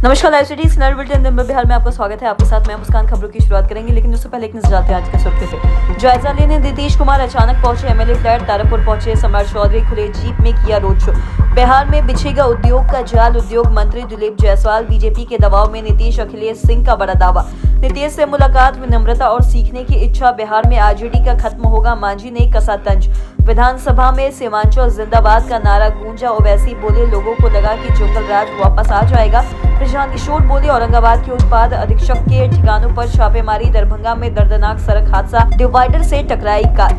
नमस्कार, live city नर bulletin number Bihar में आपका स्वागत है। आपके साथ मैं मुस्कान। खबरों की शुरुआत करेंगे, लेकिन उससे पहले एक नजर डालते हैं आज के सुर्खियों पे। जायजा लेने नीतीश कुमार अचानक पहुंचे एमएलए फ्लैट। तारापुर पहुंचे सम्राट चौधरी, खुले जीप में किया रोड शो। बिहार में बिछेगा उद्योग का जाल। उद्योग मंत्री दिलीप जायसवाल बीजेपी के दबाव में नीतीश। अखिलेश सिंह का बड़ा दावा। नीतीश से मुलाकात, विनम्रता और सीखने की इच्छा। बिहार में आरजेडी का खत्म होगा, मांझी ने कसा तंज। विधानसभा में सीमांचल जिंदाबाद का नारा गूंजा। ओवैसी बोले लोगों को लगा कि जंगल राज वापस आ जाएगा। प्रशांत किशोर बोले औरंगाबाद के उत्पाद अधीक्षक के ठिकानों पर छापेमारी। दरभंगा में दर्दनाक सड़क हादसा, डिवाइडर से टकराई कार।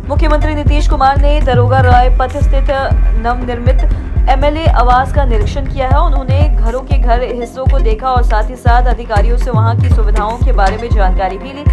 मुख्यमंत्री नीतीश कुमार ने दरोगा राय पथ स्थित नवनिर्मित एमएलए आवास का निरीक्षण किया है। उन्होंने घरों के घर हिस्सों को देखा और साथ ही साथ अधिकारियों से वहां की सुविधाओं के बारे में जानकारी भी ली।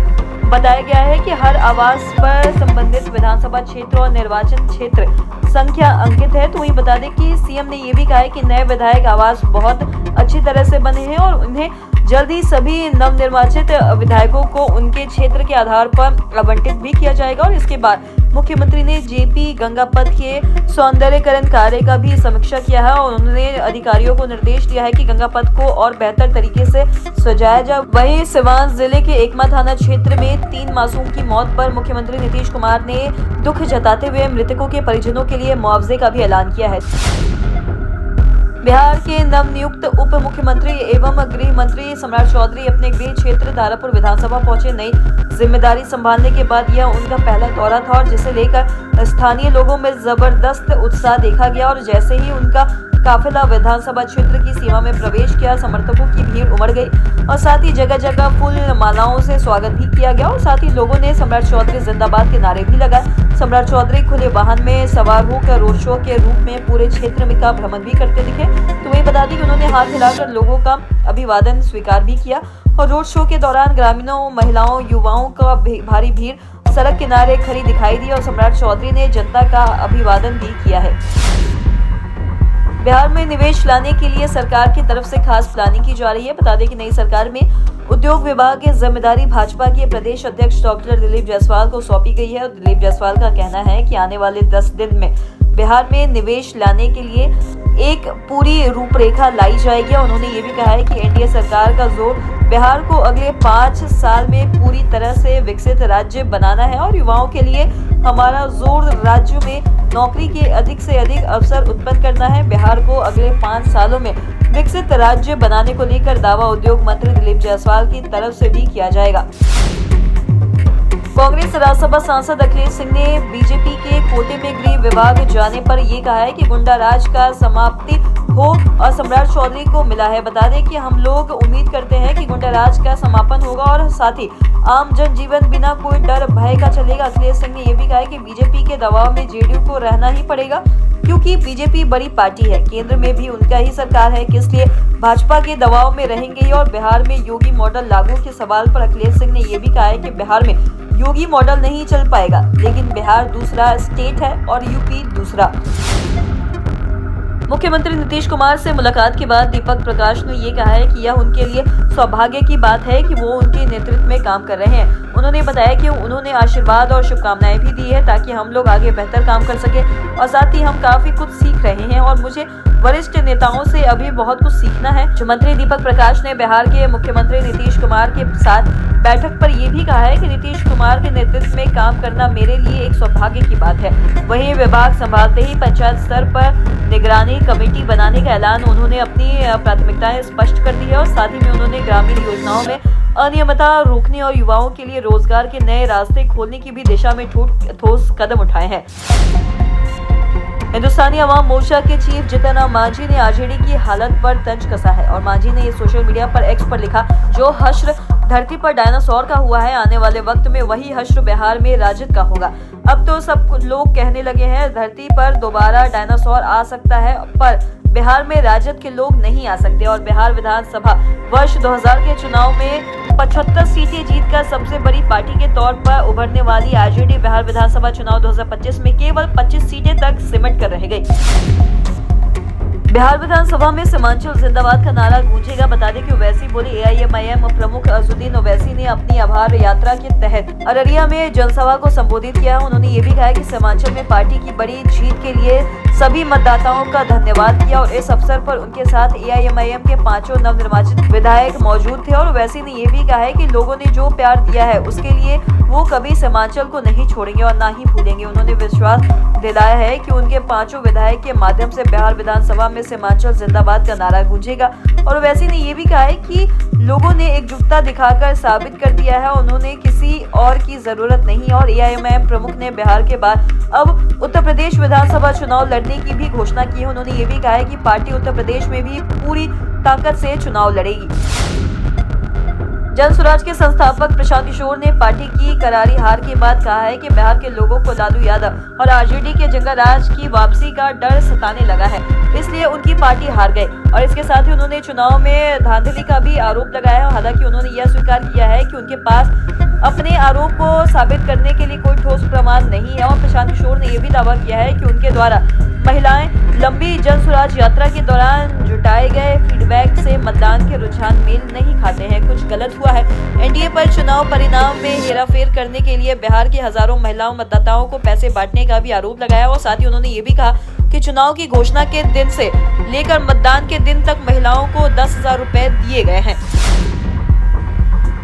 बताया गया है कि हर आवास पर संबंधित विधानसभा क्षेत्र और निर्वाचन क्षेत्र संख्या अंकित है। तो वहीं बता दें कि सीएम ने ये भी कहा है कि नए विधायक आवास बहुत अच्छी तरह से बने हैं और उन्हें जल्द ही सभी नवनिर्वाचित विधायकों को उनके क्षेत्र के आधार पर आवंटित भी किया जाएगा। और इसके बाद मुख्यमंत्री ने जेपी गंगा पथ के सौंदर्यीकरण कार्य का भी समीक्षा किया है और उन्होंने अधिकारियों को निर्देश दिया है कि गंगा पथ को और बेहतर तरीके से सजाया जाए। वहीं सिवान जिले के एकमा थाना क्षेत्र में 3 मासूम की मौत पर मुख्यमंत्री नीतीश कुमार ने दुख जताते हुए मृतकों के परिजनों के लिए मुआवजे का भी ऐलान किया है। बिहार के नवनियुक्त उप मुख्यमंत्री एवं गृह मंत्री सम्राट चौधरी अपने गृह क्षेत्र तारापुर विधानसभा पहुंचे। नई जिम्मेदारी संभालने के बाद यह उनका पहला दौरा था और जिसे लेकर स्थानीय लोगों में जबरदस्त उत्साह देखा गया। और जैसे ही उनका काफिला विधानसभा क्षेत्र की सीमा में प्रवेश किया, समर्थकों की भीड़ उमड़ गई और साथ ही जगह जगह फूल मालाओं से स्वागत भी किया गया। और साथ ही लोगों ने सम्राट चौधरी जिंदाबाद के नारे भी लगाए। सम्राट चौधरी खुले वाहन में सवार होकर रोड शो के रूप में पूरे क्षेत्र में का भ्रमण भी करते दिखे। तो वही बता दी कि उन्होंने हाथ हिलाकर लोगों का अभिवादन स्वीकार भी किया और रोड शो के दौरान ग्रामीणों, महिलाओं, युवाओं का भारी भीड़ सड़क किनारे खड़ी दिखाई दी और सम्राट चौधरी ने जनता का अभिवादन भी किया है। बिहार में निवेश लाने के लिए सरकार की तरफ से खास प्लानिंग की जा रही है। बता दें कि नई सरकार में उद्योग विभाग की जिम्मेदारी भाजपा के प्रदेश अध्यक्ष डॉक्टर दिलीप जायसवाल को सौंपी गई है। और दिलीप जायसवाल का कहना है कि आने वाले 10 दिन में बिहार में निवेश लाने के लिए एक पूरी रूपरेखा लाई जाएगी। उन्होंने ये भी कहा है कि एनडीए सरकार का जोर बिहार को अगले 5 साल में पूरी तरह से विकसित राज्य बनाना है और युवाओं के लिए हमारा जोर राज्य में नौकरी के अधिक से अधिक अवसर उत्पन्न करना है। बिहार को अगले 5 सालों में विकसित राज्य बनाने को लेकर दावा उद्योग मंत्री दिलीप जायसवाल की तरफ से भी किया जाएगा। कांग्रेस राज्यसभा सांसद अखिलेश सिंह ने बीजेपी के कोटे में गृह विभाग जाने पर यह कहा है कि गुंडा राज का समाप्ति हो और सम्राट चौधरी को मिला है। बता दें कि हम लोग उम्मीद करते हैं कि गुंडा राज का समापन होगा और साथ ही आम जनजीवन बिना कोई डर भय का चलेगा। अखिलेश सिंह ने यह भी कहा है कि बीजेपी के दबाव में जेडीयू को रहना ही पड़ेगा क्योंकि बीजेपी बड़ी पार्टी है, केंद्र में भी उनका ही सरकार है, इसलिए भाजपा के दबाव में रहेंगे ही। और बिहार में योगी मॉडल लागू के सवाल पर अखिलेश सिंह ने यह भी कहा है कि बिहार में योगी मॉडल नहीं चल पाएगा, लेकिन बिहार दूसरा स्टेट है और यूपी दूसरा। मुख्यमंत्री नीतीश कुमार से मुलाकात के बाद दीपक प्रकाश ने ये कहा है कि यह उनके लिए सौभाग्य की बात है कि वो उनके नेतृत्व में काम कर रहे हैं। उन्होंने बताया कि उन्होंने आशीर्वाद और शुभकामनाएं भी दी है ताकि हम लोग आगे बेहतर काम कर सके और साथ ही हम काफी कुछ सीख रहे हैं और मुझे वरिष्ठ नेताओं से अभी बहुत कुछ सीखना है। मुख्यमंत्री दीपक प्रकाश ने बिहार के मुख्यमंत्री नीतीश कुमार के साथ बैठक पर यह भी कहा है कि नीतीश कुमार के नेतृत्व में काम करना मेरे लिए एक सौभाग्य की बात है। वहीं विभाग संभालते ही पंचायत स्तर पर निगरानी कमेटी बनाने का ऐलान उन्होंने अपनी प्राथमिकताएं स्पष्ट कर दी है और साथ ही में उन्होंने ग्रामीण योजनाओं में अनियमितता रोकने और युवाओं के लिए रोजगार के नए रास्ते खोलने की भी दिशा में ठोस कदम उठाए हैं। हिंदुस्तानी अवाम मोर्चा के चीफ जितन राम मांझी ने आरजेडी की हालत पर तंज कसा है और मांझी ने ये सोशल मीडिया पर एक्स पर लिखा, जो हश्र धरती पर डायनासोर का हुआ है, आने वाले वक्त में वही हश्र बिहार में राजद का होगा। अब तो सब लोग कहने लगे हैं धरती पर दोबारा डायनासोर आ सकता है, पर बिहार में राजद के लोग नहीं आ सकते। और बिहार विधानसभा वर्ष 2000 के चुनाव में 75 सीटें जीतकर सबसे बड़ी पार्टी के तौर पर उभरने वाली आरजेडी बिहार विधानसभा चुनाव 2025 में केवल 25 सीटें तक सिमट कर रह गई। बिहार विधानसभा में सीमांचल जिंदाबाद का नारा गूंजेगा। बता दें कि ओवैसी बोले एआईएमआईएम प्रमुख अजुद्दीन ओवैसी ने अपनी आभार यात्रा के तहत अररिया में जनसभा को संबोधित किया। उन्होंने ये भी कहा कि सीमांचल में पार्टी की बड़ी जीत के लिए सभी मतदाताओं का धन्यवाद किया और इस अवसर पर उनके साथ एआईएमआईएम के 5 नवनिर्वाचित विधायक मौजूद थे। और वैसी ने ये भी कहा है कि लोगों ने जो प्यार दिया है उसके लिए वो कभी सीमांचल को नहीं छोड़ेंगे और ना ही भूलेंगे। उन्होंने विश्वास दिलाया है कि उनके 5 विधायक के माध्यम से बिहार विधानसभा में सीमांचल जिंदाबाद का नारा गूंजेगा। और वैसी ने ये भी कहा है कि लोगों ने एकजुटता दिखाकर साबित कर दिया है, उन्होंने किसी और की जरूरत नहीं। और एआईएमआईएम प्रमुख ने बिहार के बाद अब उत्तर प्रदेश विधानसभा चुनाव लड़ने की भी घोषणा की है। उन्होंने ये भी कहा है कि पार्टी उत्तर प्रदेश में भी पूरी ताकत से चुनाव लड़ेगी। जन स्वराज के संस्थापक प्रशांत किशोर ने पार्टी की करारी हार के बाद कहा है कि बिहार के लोगों को लालू यादव और आरजेडी के जंगल राज की वापसी का डर सताने लगा है, इसलिए उनकी पार्टी हार गई। और इसके साथ ही उन्होंने चुनाव में धांधली का भी आरोप लगाया है। हालांकि उन्होंने यह स्वीकार किया है कि उनके पास अपने आरोप को साबित करने के लिए कोई ठोस प्रमाण नहीं है। और प्रशांत किशोर ने यह भी दावा किया है कि उनके द्वारा महिलाएं लंबी जन स्वराज यात्रा के दौरान जुटाए गए फीडबैक से मतदान के रुझान मेल नहीं खाते हैं, कुछ गलत हुआ है। एनडीए पर चुनाव परिणाम में हेराफेर करने के लिए बिहार के हजारों महिलाओं मतदाताओं को पैसे बांटने का भी आरोप लगाया। और साथ ही उन्होंने ये भी कहा कि चुनाव की घोषणा के दिन से लेकर मतदान के दिन तक महिलाओं को 10,000 रुपए दिए गए हैं।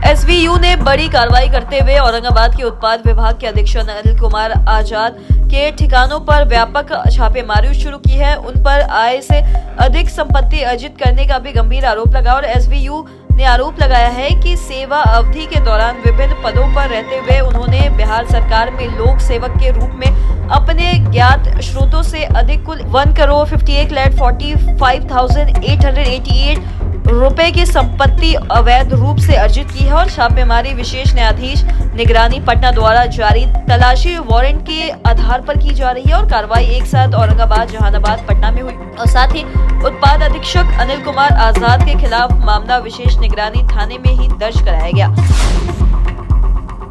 एसवीयू ने बड़ी कार्रवाई करते हुए औरंगाबाद के उत्पाद विभाग के अधीक्षक अनिल कुमार आजाद के ठिकानों पर व्यापक छापेमारी शुरू की है। उन पर आय से अधिक संपत्ति अर्जित करने का भी गंभीर आरोप लगा। और एसवीयू ने आरोप लगाया है कि सेवा अवधि के दौरान विभिन्न पदों पर रहते हुए उन्होंने बिहार सरकार में लोक सेवक के रूप में अपने ज्ञात स्रोतों से अधिक कुल 1,58,45,888 रुपए की संपत्ति अवैध रूप से अर्जित की है। और छापेमारी विशेष न्यायाधीश निगरानी पटना द्वारा जारी तलाशी वारंट के आधार पर की जा रही है। और कार्रवाई एक साथ औरंगाबाद, जहानाबाद, पटना में हुई। और साथ ही उत्पाद अधीक्षक अनिल कुमार आजाद के खिलाफ मामला विशेष निगरानी थाने में ही दर्ज कराया गया।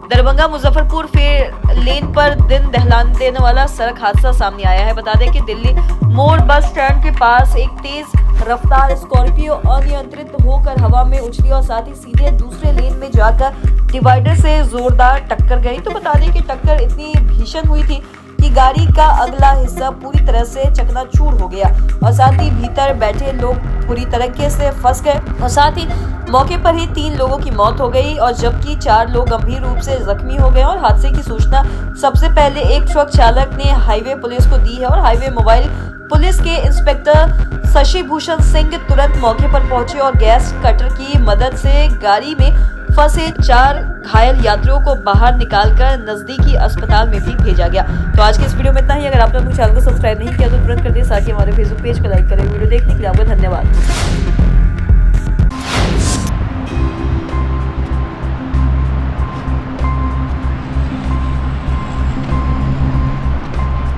दरभंगा मुजफ्फरपुर फेर लेन पर दिन दहलाने देने वाला सड़क हादसा सामने आया है। बता दें कि दिल्ली मोड़ बस स्टैंड के पास एक तेज रफ्तार स्कॉर्पियो अनियंत्रित होकर हवा में उछली और साथ ही सीधे दूसरे लेन में जाकर डिवाइडर से जोरदार टक्कर गई। तो बता दें कि टक्कर इतनी भीषण हुई थी कि गाड़ी का अगला हिस्सा पूरी तरह से चकनाचूर हो गया और साथ ही भीतर बैठे लोग पूरी तरीके से फंस गए। और साथ ही मौके पर ही 3 लोगों की मौत हो गई और जबकि 4 लोग गंभीर रूप से जख्मी हो गए। और हादसे की सूचना सबसे पहले एक ट्रक चालक ने हाईवे पुलिस को दी है। और हाईवे मोबाइल पुलिस के इंस्पेक्टर शशि भूषण सिंह तुरंत मौके पर पहुंचे और गैस कटर की मदद से गाड़ी में फंसे 4 घायल यात्रियों को बाहर निकालकर नजदीकी अस्पताल में भी भेजा गया। तो आज के इस वीडियो में इतना ही। अगर आपने अपने चैनल को सब्सक्राइब नहीं किया तो तुरंत कर दे, साथ ही हमारे फेसबुक पेज को लाइक करें। वीडियो देखने के लिए आपका धन्यवाद।